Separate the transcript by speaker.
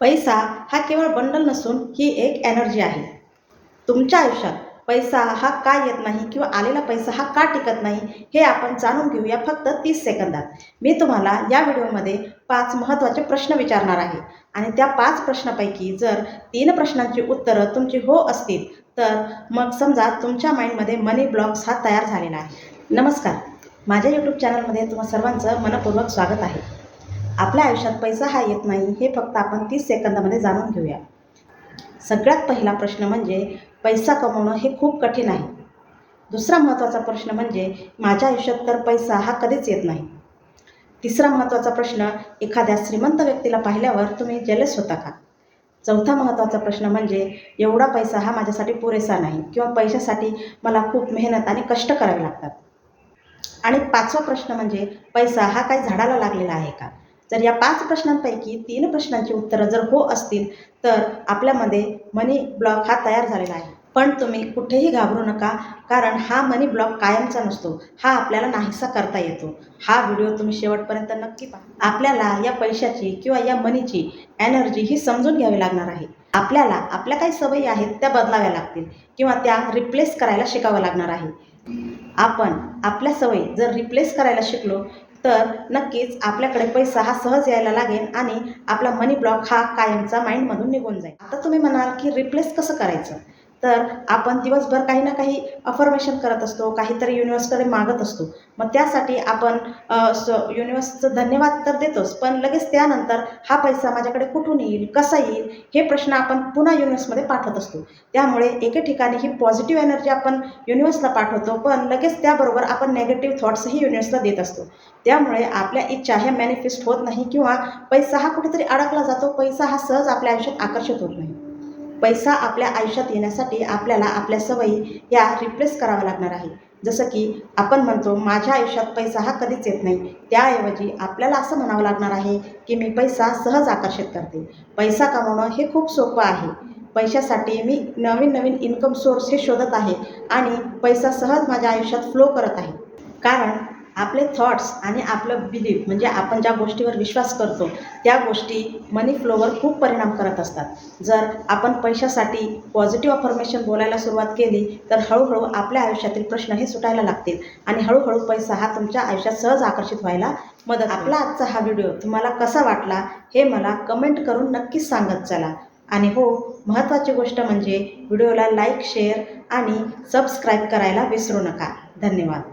Speaker 1: पैसा हा केवळ बंडल नसून ही एक एनर्जी आहे. तुमच्या आयुष्यात पैसा हा का येत नाही किंवा आलेला पैसा हा का टिकत नाही हे आपण जाणून घेऊया फक्त 30 सेकंदात. मी तुम्हाला या व्हिडिओमध्ये 5 महत्त्वाचे प्रश्न विचारणार आहे आणि त्या 5 प्रश्नांपैकी जर 3 प्रश्नांची उत्तरं तुमची हो असतील तर मग समजा तुमच्या माइंडमध्ये मनी ब्लॉक्स हा तयार झालेला आहे. नमस्कार, माझ्या यूट्यूब चॅनलमध्ये तुम्हा सर्वांचं मनपूर्वक स्वागत आहे. आपल्या आयुष्यात पैसा हा येत नाही हे फक्त आपण 30 सेकंदामध्ये जाणून घेऊया. सगळ्यात पहिला प्रश्न म्हणजे पैसा कमवणं हे खूप कठीण आहे. दुसरा महत्त्वाचा प्रश्न म्हणजे माझ्या आयुष्यात तर पैसा हा कधीच येत नाही. तिसरा महत्त्वाचा प्रश्न, एखाद्या श्रीमंत व्यक्तीला पाहिल्यावर तुम्ही जेलस होता का? चौथा महत्त्वाचा प्रश्न म्हणजे एवढा पैसा हा माझ्यासाठी पुरेसा नाही किंवा पैशासाठी मला खूप मेहनत आणि कष्ट करावे लागतात. आणि 5वा प्रश्न म्हणजे पैसा हा काही झाडाला लागलेला आहे का? जर या 5 प्रश्नांपैकी 3 प्रश्नांची उत्तरं जर हो असतील तर आपल्यामध्ये मनी ब्लॉक हा तयार झालेला आहे. पण तुम्ही कुठेही घाबरू नका, कारण हा मनी ब्लॉक कायमचा नसतो. हा आपल्याला नाहीसा करता येतो. हा व्हिडिओ तुम्ही शेवटपर्यंत नक्की पहा. आपल्याला या पैशाची किंवा या मनीची एनर्जी ही समजून घ्यावी लागणार आहे. आपल्याला आपल्या काही सवयी आहेत त्या बदलाव्या लागतील किंवा त्या रिप्लेस करायला शिकावं लागणार आहे. आपण आपल्या सवयी जर रिप्लेस करायला शिकलो तर नक्कीच आपल्याकडे पैसा हा सहज यायला लागेल आणि आपला मनी ब्लॉक हा कायमचा माइंडमधून निघून जाईल. आता तुम्ही म्हणाल की रिप्लेस कसं करायचं? तर आपण दिवसभर काही ना काही अफर्मेशन करत असतो, काहीतरी युनिव्हर्सकडे मागत असतो. मग त्यासाठी आपण युनिव्हर्सचं धन्यवाद तर देतोच, पण लगेच त्यानंतर हा पैसा माझ्याकडे कुठून येईल, कसा येईल हे प्रश्न आपण पुन्हा युनिव्हर्समध्ये पाठवत असतो. त्यामुळे एके ठिकाणी ही पॉझिटिव्ह एनर्जी आपण युनिव्हर्सला पाठवतो, पण लगेच त्याबरोबर आपण नेगेटिव्ह थॉट्सही युनिव्हर्सला देत असतो. त्यामुळे आपल्या इच्छा ह्या मॅनिफेस्ट होत नाही किंवा पैसा हा कुठेतरी अडकला जातो. पैसा हा सहज आपल्या आयुष्यात आकर्षित होत नाही. पैसा आपल्या आयुष्यात येण्यासाठी आपल्याला आपल्या सवयी या रिप्लेस कराव्या लागणार आहे. जसं की आपण म्हणतो माझ्या आयुष्यात पैसा हा कधीच येत नाही, त्याऐवजी आपल्याला असं म्हणावं लागणार आहे की मी पैसा सहज आकर्षित करते. पैसा कमवणं हे खूप सोपं आहे. पैशासाठी मी नवीन नवीन इन्कम सोर्स हे शोधत आहे आणि पैसा सहज माझ्या आयुष्यात फ्लो करत आहे. कारण आपले थॉट्स आणि आपलं बिलीफ म्हणजे आपण ज्या गोष्टीवर विश्वास करतो त्या गोष्टी मनी फ्लोवर खूप परिणाम करत असतात. जर आपण पैशासाठी पॉझिटिव्ह अफर्मेशन बोलायला सुरुवात केली तर हळूहळू आपल्या आयुष्यातील प्रश्न हे सुटायला लागतील आणि हळूहळू पैसा हा तुमच्या आयुष्यात सहज आकर्षित व्हायला मदत. आपला आजचा हा व्हिडिओ तुम्हाला कसा वाटला हे मला कमेंट करून नक्कीच सांगत चला. आणि हो, महत्त्वाची गोष्ट म्हणजे व्हिडिओला लाईक, शेअर आणि सबस्क्राईब करायला विसरू नका. धन्यवाद.